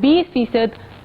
20%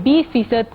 20%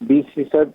20%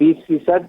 20%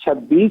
26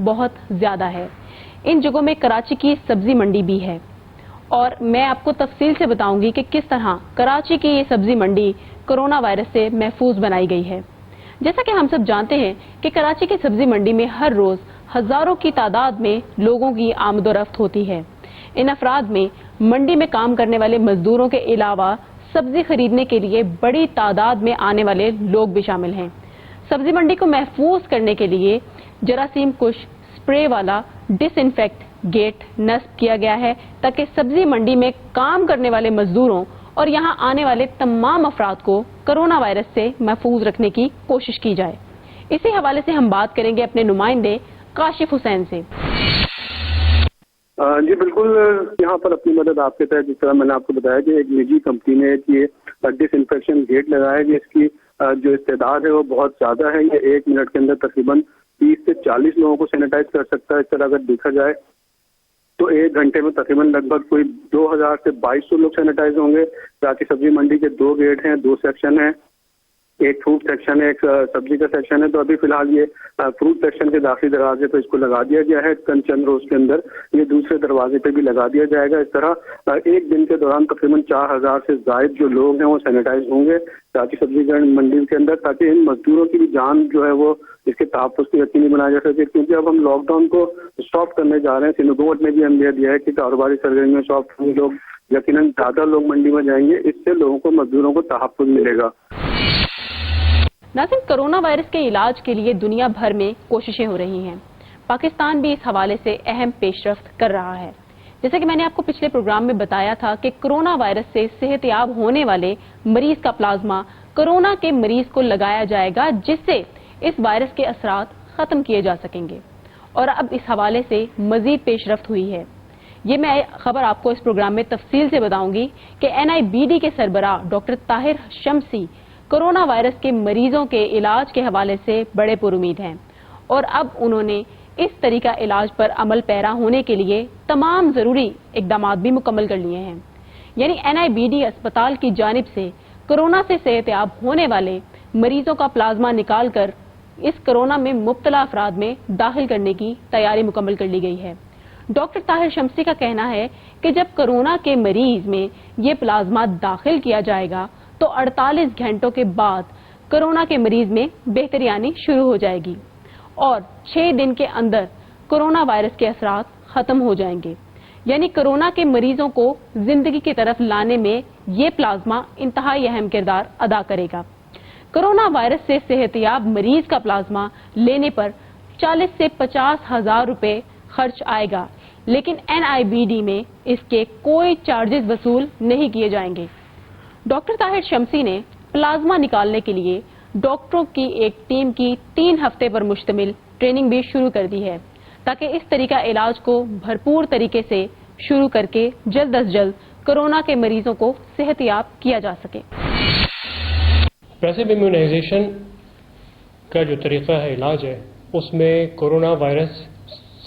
بہت زیادہ ہے. ان جگہوں میں کراچی کی سبزی منڈی بھی ہے اور میں آپ کو تفصیل سے بتاؤں گی کہ کس طرح کراچی کی یہ سبزی منڈی کرونا وائرس سے محفوظ بنائی گئی ہے. جیسا کہ ہم سب جانتے ہیں کہ کراچی کی سبزی منڈی میں ہر روز ہزاروں کی تعداد میں لوگوں کی آمد و رفت ہوتی ہے. ان افراد میں منڈی میں کام کرنے والے مزدوروں کے علاوہ سبزی خریدنے کے لیے بڑی تعداد میں آنے والے لوگ بھی شامل ہیں. سبزی منڈی کو محفوظ کرنے کے لیے جراثیم کش سپرے والا ڈس انفیکٹ گیٹ نصب کیا گیا ہے تاکہ سبزی منڈی میں کام کرنے والے مزدوروں اور یہاں آنے والے تمام افراد کو کرونا وائرس سے محفوظ رکھنے کی کوشش کی جائے. اسی حوالے سے ہم بات کریں گے اپنے نمائندے کاشف حسین سے. جی بالکل، یہاں پر اپنی مدد آپ کے تحت، جس طرح میں نے آپ کو بتایا کہ ایک نجی کمپنی نے یہ ڈس انفیکشن گیٹ لگایا ہے. اس کی جو استعداد ہے وہ بہت زیادہ ہے. یہ 1 منٹ کے اندر تقریباً 30 سے 40 لوگوں کو سینیٹائز کر سکتا ہے. اس طرح اگر دیکھا جائے تو 1 گھنٹے میں تقریباً لگ بھگ کوئی 2000 سے 2200 لوگ سینیٹائز ہوں گے. کراچی سبزی منڈی کے 2 گیٹ ہیں، 2 سیکشن ہیں، ایک فروٹ سیکشن ہے، ایک سبزی کا سیکشن ہے. تو ابھی فی الحال یہ فروٹ سیکشن کے داخلی دروازے پہ اس کو لگا دیا گیا ہے. چند روز کے اندر یہ دوسرے دروازے پہ بھی لگا دیا جائے گا. اس طرح ایک دن کے دوران تقریباً 4000 سے زائد جو لوگ ہیں وہ سینیٹائز ہوں گے کراچی سبزی منڈی کے اندر، تاکہ ان مزدوروں کی بھی جان جو ہے وہ اس کے تحفظ کو یقینی بنایا جا سکے. کیونکہ اب ہم لاک ڈاؤن کو اسٹاپ کرنے جا رہے ہیں. سندھ حکومت نے بھی اندیہ دیا ہے کہ کاروباری سرگرمیوں میں اسٹاپ ہونے لوگ یقیناً زیادہ لوگ منڈی میں جائیں گے. اس سے لوگوں کو، مزدوروں کو تحفظ ملے گا. ناظرین، کرونا وائرس کے علاج کے لیے دنیا بھر میں کوششیں ہو رہی ہیں. پاکستان بھی اس حوالے سے اہم پیش رفت کر رہا ہے. جیسا کہ میں نے آپ کو پچھلے پروگرام میں بتایا تھا کہ کرونا وائرس سے صحت یاب ہونے والے مریض کا پلازما کرونا کے مریض کو لگایا جائے گا، جس سے اس وائرس کے اثرات ختم کیے جا سکیں گے. اور اب اس حوالے سے مزید پیش رفت ہوئی ہے. یہ میں خبر آپ کو اس پروگرام میں تفصیل سے بتاؤں گی کہ NIBD کے سربراہ ڈاکٹر طاہر شمسی کرونا وائرس کے مریضوں کے علاج کے حوالے سے بڑے پر امید ہیں اور اب انہوں نے اس طریقہ علاج پر عمل پیرا ہونے کے لیے تمام ضروری اقدامات بھی مکمل کر لیے ہیں. یعنی NIBD اسپتال کی جانب سے کرونا سے صحت یاب ہونے والے مریضوں کا پلازما نکال کر اس کرونا میں مبتلا افراد میں داخل کرنے کی تیاری مکمل کر لی گئی ہے. ڈاکٹر طاہر شمسی کا کہنا ہے کہ جب کرونا کے مریض میں یہ پلازما داخل کیا جائے گا تو 48 گھنٹوں کے بعد کرونا کے مریض میں بہتری آنی شروع ہو جائے گی اور 6 دن کے اندر کرونا وائرس کے اثرات ختم ہو جائیں گے. یعنی کرونا کے مریضوں کو زندگی کی طرف لانے میں یہ پلازما انتہائی اہم کردار ادا کرے گا. کرونا وائرس سے صحت یاب مریض کا پلازما لینے پر 40 سے 50 ہزار روپے خرچ آئے گا، لیکن NIBD میں اس کے کوئی چارجز وصول نہیں کیے جائیں گے. ڈاکٹر طاہر شمسی نے پلازما نکالنے کے لیے ڈاکٹروں کی ایک ٹیم کی 3 ہفتے پر مشتمل ٹریننگ بھی شروع کر دی ہے تاکہ اس طریقہ علاج کو بھرپور طریقے سے شروع کر کے جلد از جلد کرونا کے مریضوں کو صحت یاب کیا جا سکے. پیسیو امیونائزیشن کا جو طریقہ ہے علاج ہے، اس میں کرونا وائرس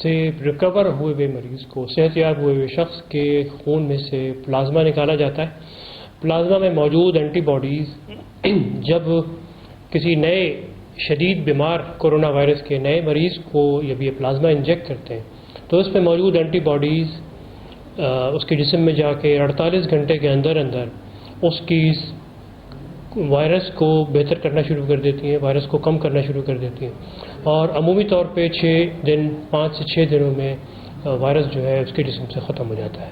سے ریکور ہوئے ہوئے مریض کو، صحت یاب ہوئے ہوئے شخص کے خون میں سے پلازما نکالا جاتا ہے. پلازما میں موجود اینٹی باڈیز جب کسی نئے شدید بیمار کرونا وائرس کے نئے مریض کو جب یہ پلازما انجیکٹ کرتے ہیں تو اس میں موجود اینٹی باڈیز اس کے جسم میں جا کے 48 گھنٹے کے اندر اندر اس کی وائرس کو بہتر کرنا شروع کر دیتی ہیں، وائرس کو کم کرنا شروع کر دیتی ہیں. اور عمومی طور پہ 5 سے 6 دنوں میں وائرس جو ہے اس کے جسم سے ختم ہو جاتا ہے.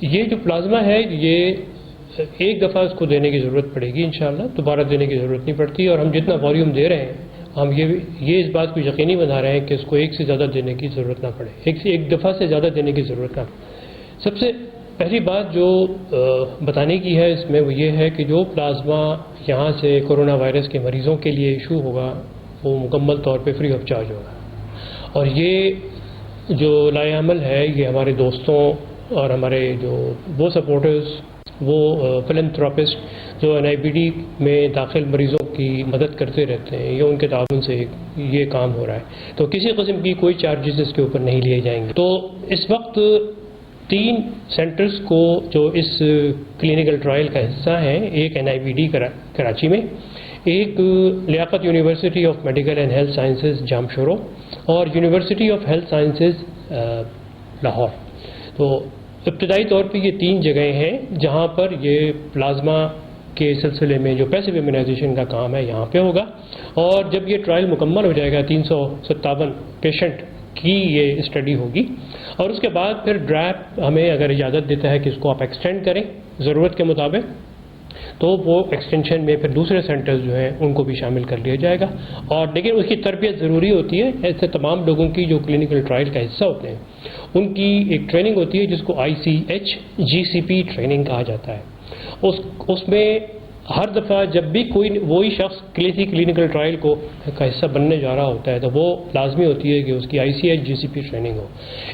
یہ جو پلازما ہے یہ ایک دفعہ اس کو دینے کی ضرورت پڑے گی، انشاءاللہ دوبارہ دینے کی ضرورت نہیں پڑتی. اور ہم جتنا والیوم دے رہے ہیں ہم یہ اس بات کو یقینی بنا رہے ہیں کہ اس کو ایک سے زیادہ دینے کی ضرورت نہ پڑے، ایک دفعہ سے زیادہ دینے کی ضرورت نہ پڑے. سب سے پہلی بات جو بتانے کی ہے اس میں وہ یہ ہے کہ جو پلازما یہاں سے کرونا وائرس کے مریضوں کے لیے ایشو ہوگا وہ مکمل طور پہ فری آف چارج ہوگا. اور یہ جو لائے عمل ہے یہ ہمارے دوستوں اور ہمارے جو وہ سپورٹرز، وہ فلنتھراپسٹ جو NIBD میں داخل مریضوں کی مدد کرتے رہتے ہیں، یہ ان کے تعاون سے یہ کام ہو رہا ہے. تو کسی قسم کی کوئی چارجز اس کے اوپر نہیں لیے جائیں گے. تو اس وقت 3 سینٹرز کو جو اس کلینکل ٹرائل کا حصہ ہیں، ایک NIBD کراچی میں، ایک Liaquat university of medical and health sciences Jamshoro اور university of health sciences Lahore. تو ابتدائی طور پہ یہ 3 جگہیں ہیں جہاں پر یہ پلازما کے سلسلے میں جو پیسو امیونائزیشن کا کام ہے یہاں پہ ہوگا. اور جب یہ ٹرائل مکمل ہو جائے گا 357 پیشنٹ کی یہ اسٹڈی ہوگی، اور اس کے بعد پھر ڈریپ ہمیں اگر اجازت دیتا ہے کہ اس کو آپ ایکسٹینڈ کریں ضرورت کے مطابق، تو وہ ایکسٹینشن میں پھر دوسرے سینٹرز جو ہیں ان کو بھی شامل کر لیا جائے گا. اور لیکن اس کی تربیت ضروری ہوتی ہے. ایسے تمام لوگوں کی جو کلینکل ٹرائل کا حصہ ہوتے ہیں ان کی ایک ٹریننگ ہوتی ہے جس کو ICH GCP ٹریننگ کہا جاتا ہے. اس میں ہر دفعہ جب بھی کوئی وہی شخص کسی کلینکل ٹرائل کا حصہ بننے جا رہا ہوتا ہے تو وہ لازمی ہوتی ہے کہ اس کی ICH GCP ٹریننگ ہو.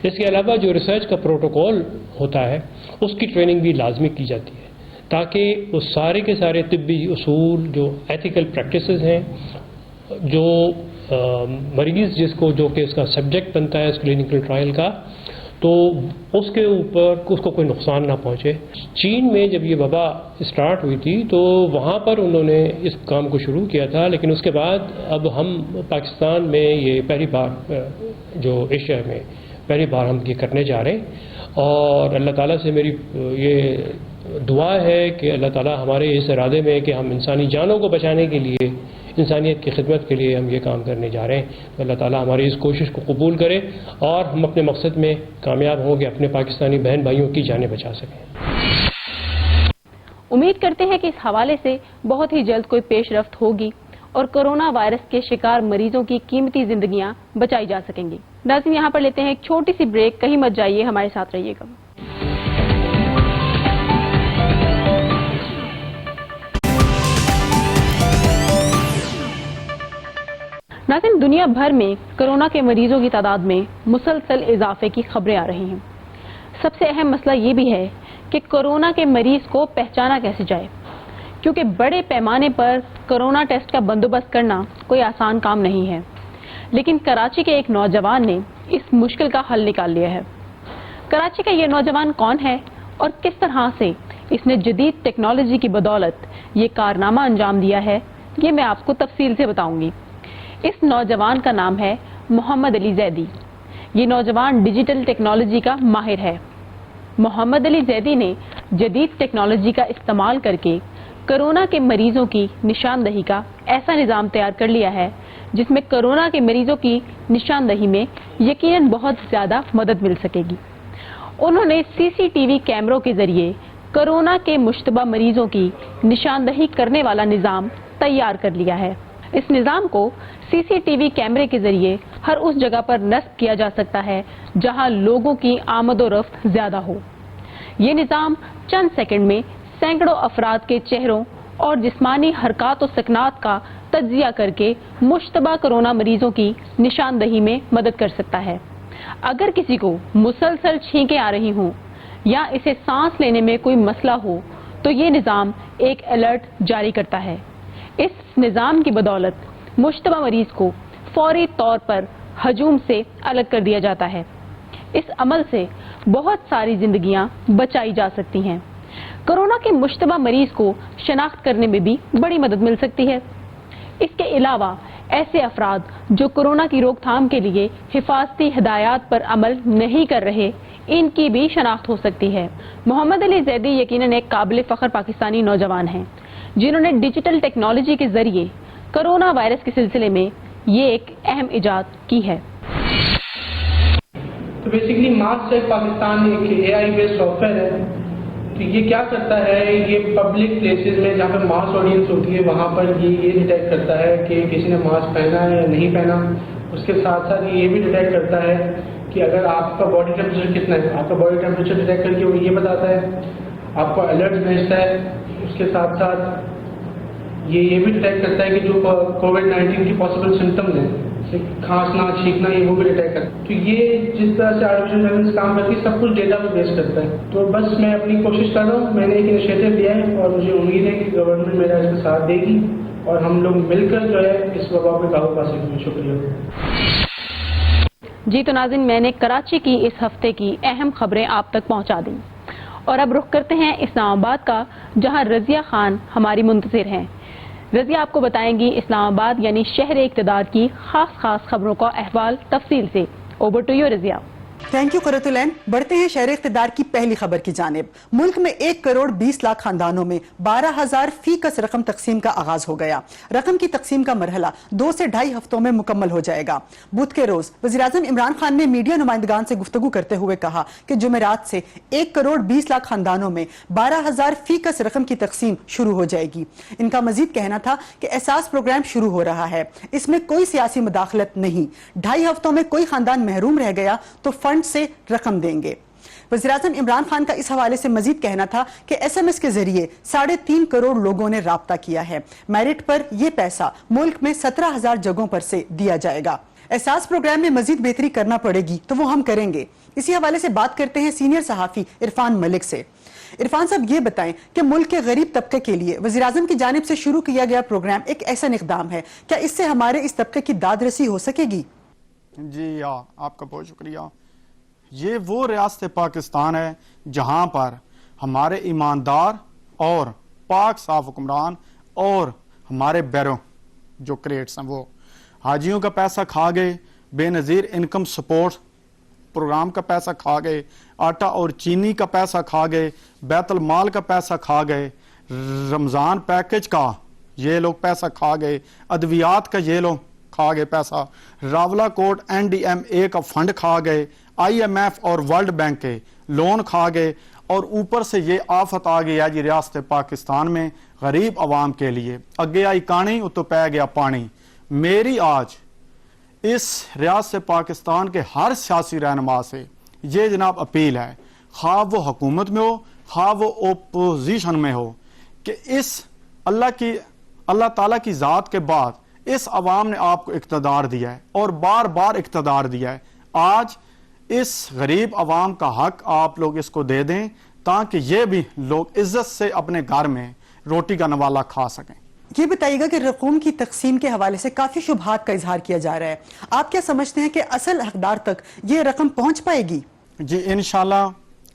اس کے علاوہ جو ریسرچ کا پروٹوکول ہوتا ہے اس کی ٹریننگ بھی لازمی کی جاتی ہے تاکہ وہ سارے کے سارے طبی اصول جو ایتھیکل پریکٹسز ہیں جو مریض جو کہ اس کا سبجیکٹ بنتا ہے اس کلینکل ٹرائل کا، تو اس کے اوپر اس کو کوئی نقصان نہ پہنچے. چین میں جب یہ وبا اسٹارٹ ہوئی تھی تو وہاں پر انہوں نے اس کام کو شروع کیا تھا، لیکن اس کے بعد اب ہم پاکستان میں یہ پہلی بار جو ایشیا میں پہلی بار ہم یہ کرنے جا رہے ہیں. اور اللہ تعالیٰ سے میری یہ دعا ہے کہ اللہ تعالیٰ ہمارے اس ارادے میں کہ ہم انسانی جانوں کو بچانے کے لیے، انسانیت کی خدمت کے لیے ہم یہ کام کرنے جا رہے ہیں، تو اللہ تعالیٰ ہماری اس کوشش کو قبول کرے اور ہم اپنے مقصد میں کامیاب ہوں کہ اپنے پاکستانی بہن بھائیوں کی جانیں بچا سکیں. امید کرتے ہیں کہ اس حوالے سے بہت ہی جلد کوئی پیش رفت ہوگی اور کورونا وائرس کے شکار مریضوں کی قیمتی زندگیاں بچائی جا سکیں گی. ناظرین، یہاں پر لیتے ہیں ایک چھوٹی سی بریک. کہیں مت جائیے، ہمارے ساتھ رہیے گا. ناظرین، دنیا بھر میں کورونا کے مریضوں کی تعداد میں مسلسل اضافے کی خبریں آ رہی ہیں. سب سے اہم مسئلہ یہ بھی ہے کہ کورونا کے مریض کو پہچانا کیسے جائے، کیونکہ بڑے پیمانے پر کورونا ٹیسٹ کا بندوبست کرنا کوئی آسان کام نہیں ہے. لیکن کراچی کے ایک نوجوان نے اس مشکل کا حل نکال لیا ہے. کراچی کا یہ نوجوان کون ہے اور کس طرح سے اس نے جدید ٹیکنالوجی کی بدولت یہ کارنامہ انجام دیا ہے، یہ میں آپ کو تفصیل سے بتاؤں گی. اس نوجوان کا نام ہے محمد علی زیدی. یہ نوجوان ڈیجیٹل ٹیکنالوجی کا ماہر ہے. محمد علی زیدی نے جدید ٹیکنالوجی کا استعمال کر کے کورونا کے مریضوں کی نشاندہی کا ایسا نظام تیار کر لیا ہے جس میں کورونا کے مریضوں کی نشاندہی میں یقیناً بہت زیادہ مدد مل سکے گی. انہوں نے CCTV کیمروں کے ذریعے کورونا کے مشتبہ مریضوں کی نشاندہی کرنے والا نظام تیار کر لیا ہے. اس نظام کو CCTV کیمرے کے ذریعے ہر اس جگہ پر نصب کیا جا سکتا ہے جہاں لوگوں کی آمد و رفت زیادہ ہو. یہ نظام چند سیکنڈ میں سینکڑوں افراد کے چہروں اور جسمانی حرکات و سکنات کا تجزیہ کر کے مشتبہ کورونا مریضوں کی نشاندہی میں مدد کر سکتا ہے. اگر کسی کو مسلسل چھینکیں آ رہی ہوں یا اسے سانس لینے میں کوئی مسئلہ ہو تو یہ نظام ایک الرٹ جاری کرتا ہے. اس نظام کی بدولت مشتبہ مریض کو فوری طور پر ہجوم سے الگ کر دیا جاتا ہے. اس عمل سے بہت ساری زندگیاں بچائی جا سکتی ہیں. کورونا کے مشتبہ مریض کو شناخت کرنے میں بھی بڑی مدد مل سکتی ہے. اس کے علاوہ ایسے افراد جو کورونا کی روک تھام کے لیے حفاظتی ہدایات پر عمل نہیں کر رہے، ان کی بھی شناخت ہو سکتی ہے. محمد علی زیدی یقیناً ایک قابل فخر پاکستانی نوجوان ہیں جنہوں نے ڈیجیٹل ٹیکنالوجی کے ذریعے کورونا وائرس کے سلسلے میں یہ ایک اہم ایجاد کی ہے. تو بیسیکلی ماسک چیک پاکستان ایک AI بیسڈ سافٹ ویئر ہے. تو یہ کیا کرتا ہے، یہ پبلک پلیسز میں جہاں پر ماس آڈینس ہوتی ہے وہاں پر یہ ڈیٹیکٹ کرتا ہے کہ کسی نے ماسک پہنا ہے یا نہیں پہنا. اس کے ساتھ ساتھ یہ بھی ڈیٹیکٹ کرتا ہے کہ اگر آپ کا باڈی ٹیمپریچر کتنا ہے، آپ کا باڈی ٹیمپریچر ڈیٹیکٹ کر کے وہ یہ بتاتا ہے، آپ کو الرٹ بھیجتا ہے. اس کے ساتھ ساتھ یہ بھی ڈیٹیکٹ کرتا ہے کہ جو COVID-19 کی پاسبل سمٹمز ہیں، کھانسنا، چھینکنا، یہ وہ بھی ڈیٹیکٹ کرتا ہے. تو یہ جس طرح سے آرٹیفیشل انٹیلیجنس کام کرتی ہے سب کچھ ڈیٹا پہ بیس کرتا ہے. تو بس میں اپنی کوشش کر رہا ہوں. میں نے ایک انیشیٹو لیا ہے اور مجھے امید ہے کہ گورنمنٹ میرا اس کا ساتھ دے گی اور ہم لوگ مل کر جو ہے اس وبا پہ قابو پا سکیں گے. شکریہ. جی تو ناظرین، میں نے کراچی کی اس ہفتے کی اہم خبریں آپ تک پہنچا دیں اور اب رخ کرتے ہیں اسلام آباد کا، جہاں رضیہ خان ہماری منتظر ہیں. رضیہ آپ کو بتائیں گی اسلام آباد یعنی شہر اقتدار کی خاص خبروں کا احوال تفصیل سے. Over to you Razia. Thank you Quratulain. بڑھتے ہیں شہر اقتدار کی پہلی خبر کی جانب. ملک میں 1 کروڑ 20 لاکھ خاندانوں میں 12,000 فی کس رقم تقسیم کا آغاز ہو گیا. رقم کی تقسیم کا مرحلہ 2 سے 2.5 ہفتوں میں مکمل ہو جائے گا. بدھ کے روز وزیراعظم عمران خان نے میڈیا نمائندگان سے گفتگو کرتے ہوئے کہا کہ جمعرات سے 1 کروڑ 20 لاکھ خاندانوں میں 12,000 فی کس رقم کی تقسیم شروع ہو جائے گی. ان کا مزید کہنا تھا کہ احساس پروگرام شروع ہو رہا ہے, اس میں کوئی سیاسی مداخلت نہیں. 2.5 ہفتوں میں کوئی خاندان محروم رہ گیا تو فنڈ سے رقم دیں گے. وزیراعظم عمران خان کا اس حوالے سے مزید کہنا تھا کہ ایس ایم ایس کے ذریعے 3.5 کروڑ لوگوں نے رابطہ کیا ہے. میرٹ پر یہ پیسہ ملک میں 17,000 جگہوں پر سے دیا جائے گا. احساس پروگرام میں مزید بہتری کرنا پڑے گی تو وہ ہم کریں گے. اسی حوالے سے بات کرتے ہیں سینئر صحافی عرفان ملک سے. عرفان صاحب یہ بتائیں کہ ملک کے غریب طبقے کے لیے وزیراعظم کی جانب سے شروع کیا گیا پروگرام ایک ایسا اقدام ہے, کیا اس سے ہمارے اس طبقے کی داد رسی ہو سکے گی؟ جی آپ کا بہت شکریہ. یہ وہ ریاست پاکستان ہے جہاں پر ہمارے ایماندار اور پاک صاف حکمران اور ہمارے بیرو جو کریٹس ہیں وہ حاجیوں کا پیسہ کھا گئے, بے نظیر انکم سپورٹ پروگرام کا پیسہ کھا گئے, آٹا اور چینی کا پیسہ کھا گئے, بیت المال کا پیسہ کھا گئے, رمضان پیکج کا یہ لوگ پیسہ کھا گئے, ادویات کا یہ لوگ کھا گئے پیسہ, راولہ کوٹ NDMA کا فنڈ کھا گئے, IMF اور ورلڈ بینک کے لون کھا گئے, اور اوپر سے یہ آفت آ گئی ہے جی ریاست پاکستان میں غریب عوام کے لیے. اگے آئی کانی تو پہ گیا پانی. میری آج اس ریاست پاکستان کے ہر سیاسی رہنما سے یہ جناب اپیل ہے, خواہ وہ حکومت میں ہو خواہ وہ اپوزیشن میں ہو, کہ اس اللہ تعالیٰ کی ذات کے بعد اس عوام نے آپ کو اقتدار دیا ہے اور بار بار اقتدار دیا ہے. آج اس غریب عوام کا حق آپ لوگ اس کو دے دیں تاکہ یہ بھی لوگ عزت سے اپنے گھر میں روٹی کا نوالا کھا سکیں. یہ بتائیے گا کہ رقوم کی تقسیم کے حوالے سے کافی شبہات کا اظہار کیا جا رہا ہے, آپ کیا سمجھتے ہیں کہ اصل حقدار تک یہ رقم پہنچ پائے گی؟ جی انشاءاللہ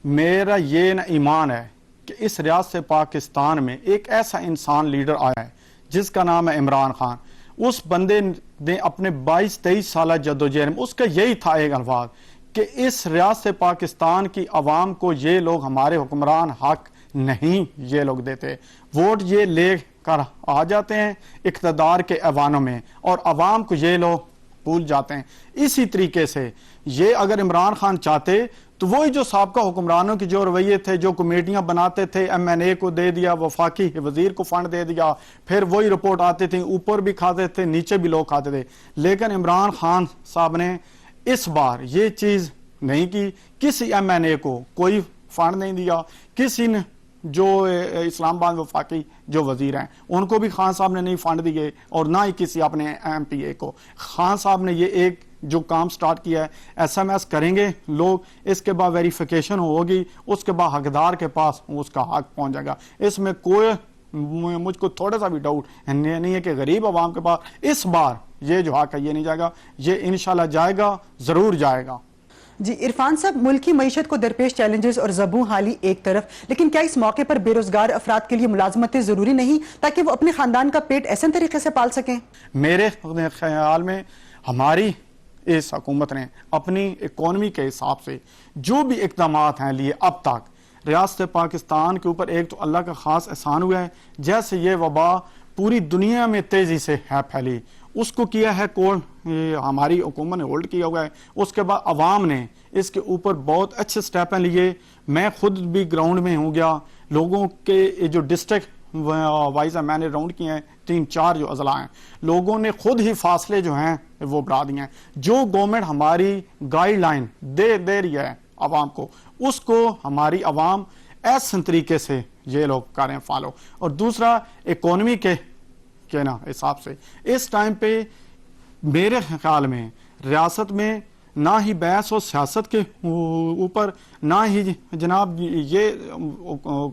میرا یہ ایمان ہے کہ اس ریاست پاکستان میں ایک ایسا انسان لیڈر آیا ہے جس کا نام ہے عمران خان. اس بندے نے اپنے 22-23 سالہ جدوجہد میں اس کا یہی تھا ایک الفاظ کہ اس ریاست پاکستان کی عوام کو یہ لوگ ہمارے حکمران حق نہیں یہ لوگ دیتے, ووٹ یہ لے کر آ جاتے ہیں اقتدار کے ایوانوں میں اور عوام کو یہ لوگ بھول جاتے ہیں. اسی طریقے سے یہ اگر عمران خان چاہتے تو وہی جو سابقہ حکمرانوں کی جو رویے تھے, جو کمیٹیاں بناتے تھے, MNA کو دے دیا, وفاقی وزیر کو فنڈ دے دیا, پھر وہی رپورٹ آتی تھی, اوپر بھی کھاتے تھے نیچے بھی لوگ کھاتے تھے. لیکن عمران خان صاحب نے اس بار یہ چیز نہیں کی, کسی MNA کو کوئی فنڈ نہیں دیا, کسی نے جو اسلام آباد وفاقی جو وزیر ہیں ان کو بھی خان صاحب نے نہیں فنڈ دیے, اور نہ ہی کسی اپنے MPA کو. خان صاحب نے یہ ایک جو کام سٹارٹ کیا ہے, SMS کریں گے لوگ, اس کے بعد ویریفیکیشن ہوگی, اس کے بعد حقدار کے پاس اس کا حق پہنچ جائے گا. اس میں کوئی مجھ کو تھوڑا سا بھی ڈاؤٹ نہیں ہے کہ غریب عوام کے پاس اس بار یہ جو حق ہے یہ نہیں جائے گا. یہ انشاءاللہ جائے گا, ضرور جائے گا. جی عرفان صاحب, ملک کی معیشت کو درپیش چیلنجز اور زبوں حالی ایک طرف, لیکن کیا اس موقع پر بے روزگار افراد کے لیے ملازمتیں ضروری نہیں تاکہ وہ اپنے خاندان کا پیٹ ایسے طریقے سے پال سکیں؟ میرے خیال میں ہماری اس حکومت نے اپنی اکانومی کے حساب سے جو بھی اقدامات ہیں لیے اب تک, ریاست پاکستان کے اوپر ایک تو اللہ کا خاص احسان ہوا ہے, جیسے یہ وبا پوری دنیا میں تیزی سے ہے پھیلی, اس کو کیا ہے ہماری حکومت نے ہولڈ کیا ہوا ہے. اس کے بعد عوام نے اس کے اوپر بہت اچھے سٹیپیں لیے. میں خود بھی گراؤنڈ میں ہوں گیا, لوگوں کے جو ڈسٹرکٹ وائز میں نے راؤنڈ کیے ہیں 3-4 جو اضلاع ہیں, لوگوں نے خود ہی فاصلے جو ہیں وہ بڑھا دیے ہیں. جو گورنمنٹ ہماری گائیڈ لائن دے رہی ہے عوام کو, اس کو ہماری عوام ایسے طریقے سے یہ لوگ کریں فالو. اور دوسرا اکانومی کے نا حساب سے اس ٹائم پہ میرے خیال میں ریاست میں نہ ہی بحث و سیاست کے اوپر, نہ ہی جناب یہ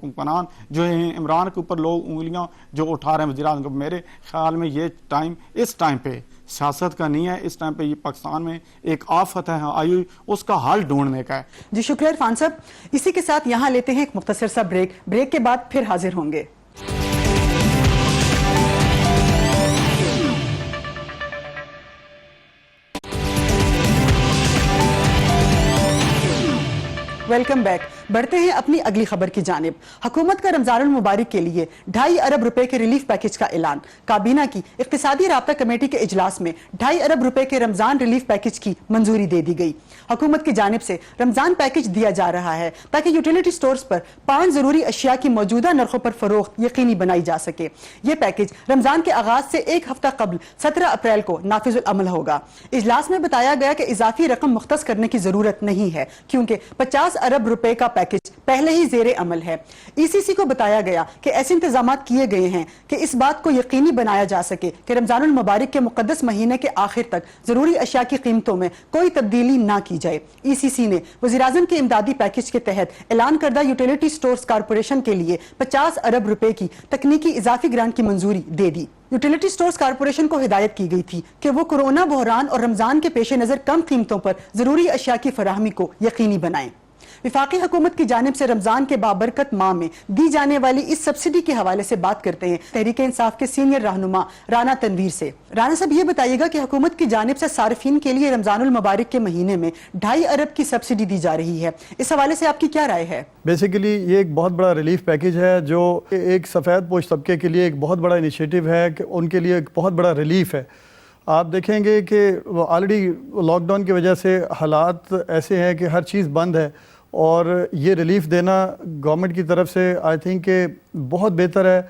حکمران جو عمران کے اوپر لوگ انگلیاں جو اٹھا رہے ہیں وزیر اعظم. میرے خیال میں یہ ٹائم اس ٹائم پہ سیاست کا نہیں ہے, اس ٹائم پہ یہ پاکستان میں ایک آفت ہے آئی ہوئی, اس کا حل ڈھونڈنے کا ہے. جی شکریہ عرفان صاحب. اسی کے ساتھ یہاں لیتے ہیں ایک مختصر سا بریک کے بعد پھر حاضر ہوں گے. Welcome back. بڑھتے ہیں اپنی اگلی خبر کی جانب. حکومت کا رمضان المبارک کے لیے 2.5 ارب روپے کے ریلیف پیکج کا اعلان. کابینہ کی اقتصادی رابطہ کمیٹی کے اجلاس میں 2.5 ارب روپے کے رمضان ریلیف پیکج کی منظوری دے دی گئی. حکومت کی جانب سے رمضان پیکج دیا جا رہا ہے تاکہ یوٹیلیٹی سٹورز پر 5 ضروری اشیاء کی موجودہ نرخوں پر فروخت یقینی بنائی جا سکے. یہ پیکج رمضان کے آغاز سے ایک ہفتہ قبل 17 اپریل کو نافذ العمل ہوگا. اجلاس میں بتایا گیا کہ اضافی رقم مختص کرنے کی ضرورت نہیں ہے کیونکہ 50 ارب روپے کا پیکج پہلے ہی زیر عمل ہے. ای سی سی کو بتایا گیا کہ ایسے انتظامات کیے گئے ہیں کہ اس بات کو یقینی بنایا جا سکے کہ رمضان المبارک کے مقدس مہینے کے آخر تک ضروری اشیاء کی قیمتوں میں کوئی تبدیلی نہ کی جائے. ای سی سی نے وزیراعظم کے امدادی پیکج کے تحت اعلان کردہ یوٹیلیٹی سٹورز کارپوریشن کے لیے 50 ارب روپے کی تکنیکی اضافی گرانٹ کی منظوری دے دی. یوٹیلیٹی سٹورز کارپوریشن کو ہدایت کی گئی تھی کہ وہ کورونا بحران اور رمضان کے پیش نظر کم قیمتوں پر ضروری اشیاء کی فراہمی کو یقینی بنائیں. وفاقی حکومت کی جانب سے رمضان کے بابرکت ماہ میں دی جانے والی اس سبسڈی کے حوالے سے بات کرتے ہیں تحریک انصاف کے سینئر رہنما رانا تنویر سے. رانا صاحب یہ بتائیے گا کہ حکومت کی جانب سے صارفین کے لیے رمضان المبارک کے مہینے میں 2.5 ارب کی سبسڈی دی جا رہی ہے, اس حوالے سے آپ کی کیا رائے ہے؟ بیسیکلی یہ ایک بہت بڑا ریلیف پیکج ہے جو ایک سفید پوش طبقے کے لیے ایک بہت بڑا انیشیٹو ہے کہ ان کے لیے ایک بہت بڑا ریلیف ہے. آپ دیکھیں گے کہ آلریڈی لاک ڈاؤن کی وجہ سے حالات ایسے ہیں کہ ہر چیز بند ہے اور یہ ریلیف دینا گورنمنٹ کی طرف سے آئی تھنک کہ بہت بہتر ہے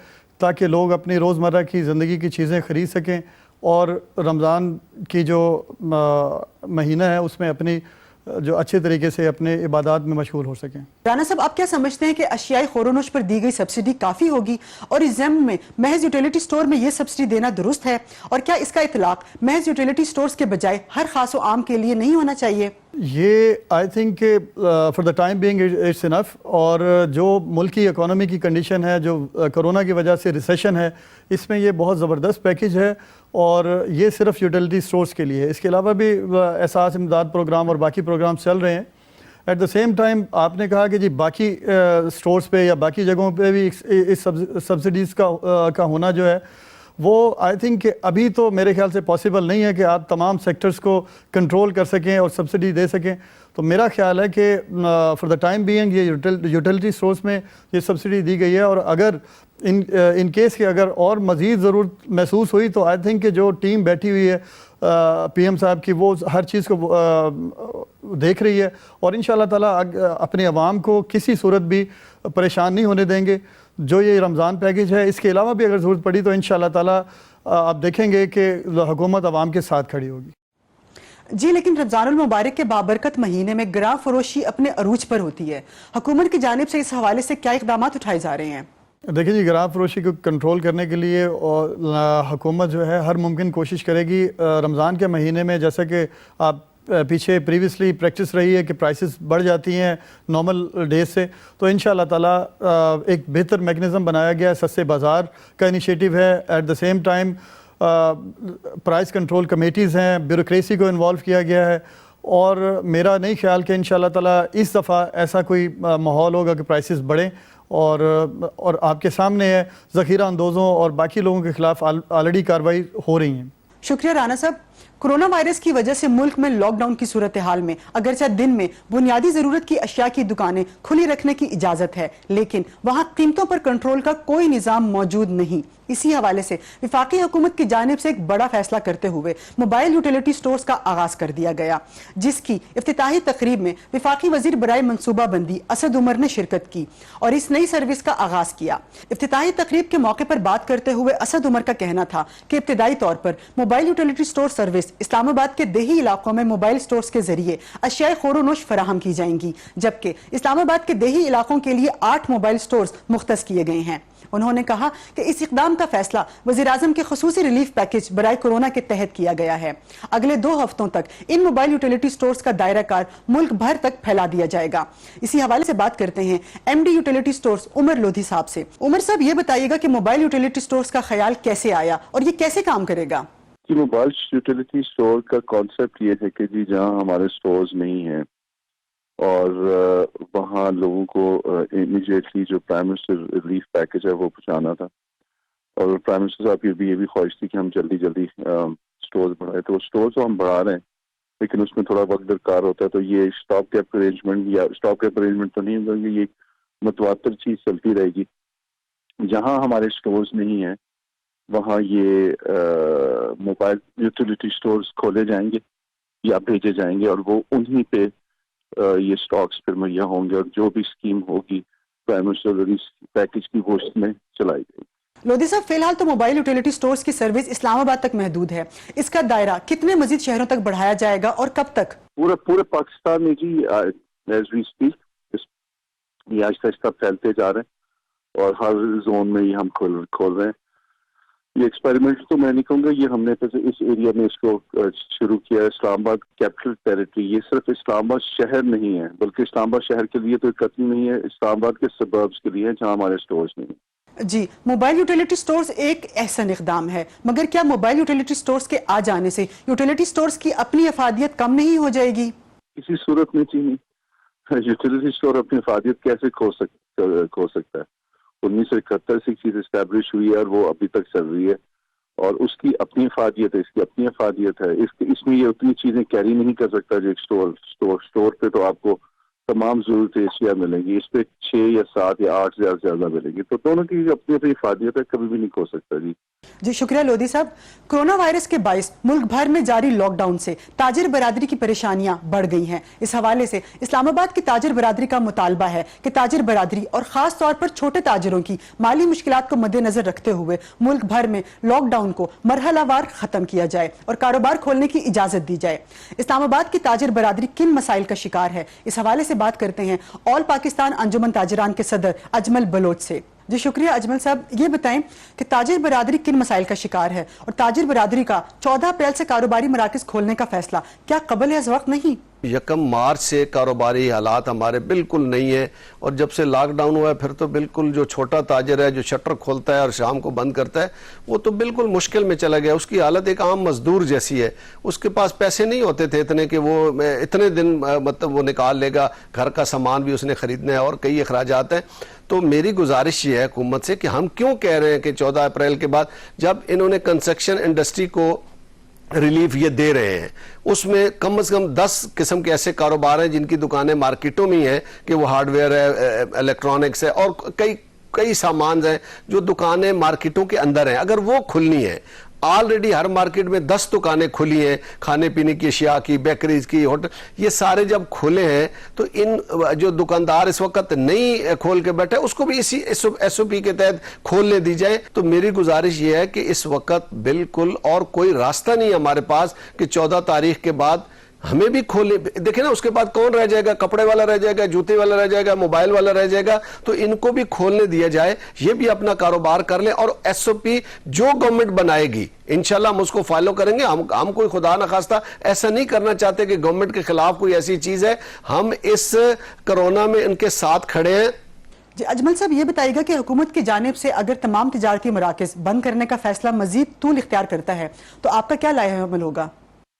تاکہ لوگ اپنی روزمرہ کی زندگی کی چیزیں خرید سکیں اور رمضان کی جو مہینہ ہے اس میں اپنی جو اچھے طریقے سے اپنے عبادات میں مشغول ہو سکیں. رانا صاحب آپ کیا سمجھتے ہیں کہ اشیاء خورونوش پر دی گئی سبسڈی کافی ہوگی اور اس ضمن میں محض یوٹیلیٹی سٹور میں یہ سبسڈی دینا درست ہے اور کیا اس کا اطلاق محض یوٹیلیٹی سٹورز کے بجائے ہر خاص و عام کے لیے نہیں ہونا چاہیے؟ یہ آئی تھنک کہ for the time being it's enough. اور جو ملکی اکانومی کی کنڈیشن ہے, جو کرونا کی وجہ سے ریسیشن ہے, اس میں یہ بہت زبردست پیکج ہے اور یہ صرف یوٹیلیٹی سٹورز کے لیے ہے. اس کے علاوہ بھی احساس امداد پروگرام اور باقی پروگرام چل رہے ہیں. ایٹ دا سیم ٹائم آپ نے کہا کہ جی باقی سٹورز پہ یا باقی جگہوں پہ بھی اس سبسڈیز کا ہونا جو ہے وہ آئی تھنک کہ ابھی تو میرے خیال سے پاسبل نہیں ہے کہ آپ تمام سیکٹرز کو کنٹرول کر سکیں اور سبسڈی دے سکیں. تو میرا خیال ہے کہ فار دا ٹائم بینگ یہ یوٹیلیٹی سٹورز میں یہ سبسڈی دی گئی ہے اور اگر ان کیس کہ اگر اور مزید ضرورت محسوس ہوئی تو آئی تھنک کہ جو ٹیم بیٹھی ہوئی ہے پی ایم صاحب کی وہ ہر چیز کو دیکھ رہی ہے اور انشاءاللہ تعالیٰ اپنے عوام کو کسی صورت بھی پریشان نہیں ہونے دیں گے. جو یہ رمضان پیکج ہے اس کے علاوہ بھی اگر ضرورت پڑی تو انشاءاللہ تعالیٰ آپ دیکھیں گے کہ حکومت عوام کے ساتھ کھڑی ہوگی. جی لیکن رمضان المبارک کے بابرکت مہینے میں گراں فروشی اپنے عروج پر ہوتی ہے, حکومت کی جانب سے اس حوالے سے کیا اقدامات اٹھائے جا رہے ہیں؟ دیکھیں جی, گراں فروشی کو کنٹرول کرنے کے لیے حکومت جو ہے ہر ممکن کوشش کرے گی. رمضان کے مہینے میں جیسا کہ آپ پیچھے پریویسلی پریکٹس رہی ہے کہ پرائسز بڑھ جاتی ہیں نارمل ڈیز سے, تو انشاءاللہ تعالیٰ ایک بہتر میکنزم بنایا گیا ہے. سستے بازار کا انیشیٹو ہے. At the same time price control committees ہیں, بیوروکریسی کو انوالو کیا گیا ہے اور میرا نہیں خیال کہ انشاءاللہ تعالیٰ اس دفعہ ایسا کوئی ماحول ہوگا کہ پرائسز بڑھیں. اور آپ کے سامنے ہے ذخیرہ اندوزوں اور باقی لوگوں کے خلاف آلریڈی کارروائی ہو رہی ہیں. شکریہ رانا صاحب. کورونا وائرس کی وجہ سے ملک میں لاک ڈاؤن کی صورتحال میں اگرچہ دن میں بنیادی ضرورت کی اشیاء کی دکانیں کھلی رکھنے کی اجازت ہے لیکن وہاں قیمتوں پر کنٹرول کا کوئی نظام موجود نہیں. اسی حوالے سے وفاقی حکومت کی جانب سے ایک بڑا فیصلہ کرتے ہوئے موبائل یوٹیلیٹی سٹورز کا آغاز کر دیا گیا جس کی افتتاحی تقریب میں وفاقی وزیر برائے منصوبہ بندی اسد عمر نے شرکت کی اور اس نئی سروس کا آغاز کیا. افتتاحی تقریب کے موقع پر بات کرتے ہوئے اسد عمر کا کہنا تھا کہ ابتدائی طور پر موبائل یوٹیلیٹی سٹور سروس اسلام آباد کے دیہی علاقوں میں موبائل سٹورز کے ذریعے اشیاء خور و نوش فراہم کی جائیں گی جبکہ اسلام آباد کے دیہی علاقوں کے لیے 8 موبائل سٹورز مختص کیے گئے ہیں. انہوں نے کہا کہ اس اقدام کا فیصلہ وزیراعظم کے خصوصی ریلیف پیکج برائے کورونا کے تحت کیا گیا ہے. اگلے 2 ہفتوں تک ان موبائل یوٹیلیٹی سٹورز کا دائرہ کار ملک بھر تک پھیلا دیا جائے گا. اسی حوالے سے بات کرتے ہیں ایم ڈی یوٹیلیٹی سٹورز عمر لودھی صاحب سے. عمر صاحب یہ بتائیے گا کہ موبائل یوٹیلیٹی سٹورز کا خیال کیسے آیا اور یہ کیسے کام کرے گا؟ موبائل یوٹیلیٹی سٹور کا کانسیپٹ یہ ہے کہ جی جہاں ہمارے سٹورز نہیں ہیں اور وہاں لوگوں کو امیڈیٹلی جو پرائم منسٹر ریلیف پیکج ہے وہ پہنچانا تھا اور پرائم منسٹر صاحب کی بھی یہ بھی خواہش تھی کہ ہم جلدی سٹورز بڑھائیں. تو سٹورز تو ہم بڑھا رہے ہیں لیکن اس میں تھوڑا وقت درکار ہوتا ہے. تو یہ اسٹاپ گیپ ارینجمنٹ یا اسٹاپ گیپ ارینجمنٹ تو نہیں ہوگا, یہ متواتر چیز چلتی رہے گی. جہاں ہمارے اسٹورز نہیں ہیں وہاں یہ موبائل یوٹیلیٹی اسٹورز کھولے جائیں گے یا بھیجے جائیں گے, اور وہ انہی پہ یہ اسٹاکس پھر مہیا ہوں گے, اور جو بھی اسکیم ہوگی پرائم منسٹر ریلیف پیکج کی گوشت میں چلائی گئی. لودھی صاحب فی الحال تو موبائل یوٹیلیٹی سٹورز کی سروس اسلام آباد تک محدود ہے, اس کا دائرہ کتنے مزید شہروں تک بڑھایا جائے گا اور کب تک؟ پورے پاکستان میں جی ایز وی اسپیک یہ آہستہ آہستہ پھیلتے جا رہے ہیں, اور ہر زون میں یہ ہم کھول رہے ہیں. یہ ایکسپیریمنٹ تو میں نہیں کہوں گا, یہ ہم نے اس ایریا میں اس کو شروع کیا ہے. اسلام آباد کیپٹل ٹیریٹری, یہ صرف اسلام آباد شہر نہیں ہے بلکہ اسلام آباد شہر کے لیے تو قطعی نہیں ہے, اسلام آباد کے سبربز کے لیے ہے جہاں ہمارے اسٹورز نہیں ہیں. جی, موبائل یوٹیلیٹی سٹورز ایک احسن اقدام ہے, مگر کیا موبائل یوٹیلیٹی سٹورز کے آ جانے سے یوٹیلیٹی سٹورز کی اپنی افادیت کم نہیں ہو جائے گی؟ کسی صورت میں چاہیے. یوٹیلیٹی سٹور اپنی افادیت کیسے کھو سکتا ہے؟ 1971 سے چیز اسٹیبلش ہوئی ہے اور وہ ابھی تک چل رہی ہے, اور اس کی اپنی افادیت ہے, اس کی اپنی افادیت ہے. اس میں یہ اتنی چیزیں کیری نہیں کر سکتا جو ایک اسٹور پہ تو آپ کو تمام ضرورتیں اشیاء ملیں گی, اس پہ 6 یا 7 یا 8 سے زیادہ ملیں گی. تو دونوں کی اپنی اپنی افادیت ہے, کبھی بھی نہیں کھو سکتا. جی شکریہ لودھی صاحب. کرونا وائرس کے باعث ملک بھر میں جاری لاک ڈاؤن سے تاجر برادری کی پریشانیاں بڑھ گئی ہیں. اس حوالے سے اسلام آباد کی تاجر برادری کا مطالبہ ہے کہ تاجر برادری اور خاص طور پر چھوٹے تاجروں کی مالی مشکلات کو مد نظر رکھتے ہوئے ملک بھر میں لاک ڈاؤن کو مرحلہ وار ختم کیا جائے اور کاروبار کھولنے کی اجازت دی جائے. اسلام آباد کی تاجر برادری کن مسائل کا شکار ہے, اس حوالے سے بات کرتے ہیں آل پاکستان انجمن تاجران کے صدر اجمل بلوچ سے. جی شکریہ اجمل صاحب, یہ بتائیں کہ تاجر برادری کن مسائل کا شکار ہے اور تاجر برادری کا 14 اپریل سے کاروباری مراکز کھولنے کا فیصلہ کیا قبل از وقت نہیں؟ 1 مارچ سے کاروباری حالات ہمارے بالکل نہیں ہیں, اور جب سے لاک ڈاؤن ہوا ہے پھر تو بالکل جو چھوٹا تاجر ہے جو شٹر کھولتا ہے اور شام کو بند کرتا ہے وہ تو بالکل مشکل میں چلا گیا. اس کی حالت ایک عام مزدور جیسی ہے, اس کے پاس پیسے نہیں ہوتے تھے اتنے کہ وہ اتنے دن مطلب وہ نکال لے گا, گھر کا سامان بھی اس نے خریدنا ہے اور کئی اخراجات ہیں. تو میری گزارش یہ ہے حکومت سے کہ ہم کیوں کہہ رہے ہیں کہ 14 اپریل کے بعد جب انہوں نے کنسٹرکشن انڈسٹری کو ریلیف یہ دے رہے ہیں, اس میں کم از کم 10 قسم کے ایسے کاروبار ہیں جن کی دکانیں مارکیٹوں میں ہیں کہ وہ ہارڈ ویئر ہے, الیکٹرانکس ہے اور کئی سامان ہیں جو دکانیں مارکیٹوں کے اندر ہیں. اگر وہ کھلنی ہے, آلریڈی ہر مارکیٹ میں 10 دکانیں کھلی ہیں کھانے پینے کی اشیاء کی, بیکریز کی, ہوٹل, یہ سارے جب کھلے ہیں تو ان جو دکاندار اس وقت نہیں کھول کے بیٹھے اس کو بھی اسی ایس او پی کے تحت کھولنے دی جائے. تو میری گزارش یہ ہے کہ اس وقت بالکل اور کوئی راستہ نہیں ہمارے پاس کہ 14 تاریخ کے بعد ہمیں بھی کھولے. دیکھیں نا اس کے بعد کون رہ جائے گا؟ کپڑے والا رہ جائے گا, جوتے والا رہ جائے گا, موبائل والا رہ جائے گا. تو ان کو بھی کھولنے دیا جائے, یہ بھی اپنا کاروبار کر لیں, اور ایس او پی جو گورنمنٹ بنائے گی انشاءاللہ ہم اس کو فالو کریں گے. ہم کوئی خدا نخواستہ ایسا نہیں کرنا چاہتے کہ گورنمنٹ کے خلاف کوئی ایسی چیز ہے. ہم اس کرونا میں ان کے ساتھ کھڑے ہیں. جی اجمل صاحب, یہ بتائیے گا کہ حکومت کی جانب سے اگر تمام تجارتی مراکز بند کرنے کا فیصلہ مزید طول اختیار کرتا ہے تو آپ کا کیا لائحہ عمل ہوگا؟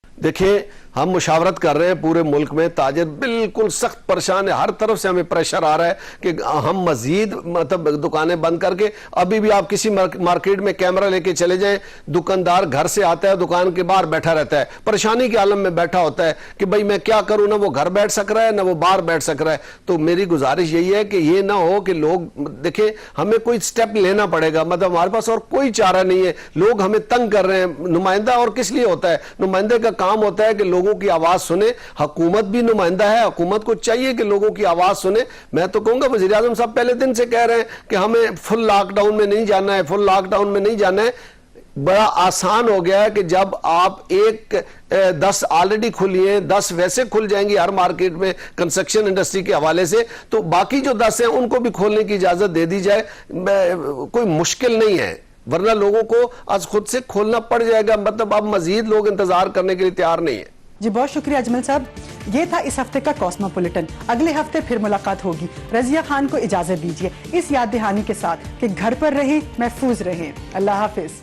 دیکھیں ہم مشاورت کر رہے ہیں پورے ملک میں, تاجر بالکل سخت پریشان ہے, ہر طرف سے ہمیں پریشر آ رہا ہے کہ ہم مزید مطلب دکانیں بند کر کے, ابھی بھی آپ کسی مارکیٹ میں کیمرہ لے کے چلے جائیں, دکاندار گھر سے آتا ہے دکان کے باہر بیٹھا رہتا ہے, پریشانی کے عالم میں بیٹھا ہوتا ہے کہ بھائی میں کیا کروں, نہ وہ گھر بیٹھ سک رہا ہے نہ وہ باہر بیٹھ سک رہا ہے. تو میری گزارش یہی ہے کہ یہ نہ ہو کہ لوگ دیکھیں ہمیں کوئی سٹیپ لینا پڑے گا, مطلب ہمارے پاس اور کوئی چارہ نہیں ہے. لوگ ہمیں تنگ کر رہے ہیں. نمائندہ اور کس لیے ہوتا ہے؟ نمائندے کا کام ہوتا ہے کہ لوگوں کی آواز سنے. حکومت بھی نمائندہ ہے, حکومت کو چاہیے کہ لوگوں کی آواز سنے. میں تو کہوں گا وزیر اعظم صاحب پہلے دن سے کہہ رہے ہیں کہ ہمیں فل لاک ڈاؤن میں نہیں جانا ہے, فل لاک ڈاؤن میں نہیں جانا ہے. بڑا آسان ہو گیا ہے کہ جب آپ 10 آلریڈی کھلی ہیں, 10 ویسے کھل جائیں گی ہر مارکیٹ میں کنسٹرکشن انڈسٹری کے حوالے سے, تو باقی جو 10 ہیں ان کو بھی کھولنے کی اجازت دے دی جائے. کوئی مشکل نہیں ہے, ورنہ لوگوں کو آج خود سے کھولنا پڑ جائے گا. مطلب اب مزید لوگ انتظار کرنے کے لیے تیار نہیں ہیں. جی بہت شکریہ اجمل صاحب. یہ تھا اس ہفتے کا کاسموپولیٹن. اگلے ہفتے پھر ملاقات ہوگی. رضیہ خان کو اجازت دیجیے اس یاد دہانی کے ساتھ کہ گھر پر رہیں, محفوظ رہیں. اللہ حافظ.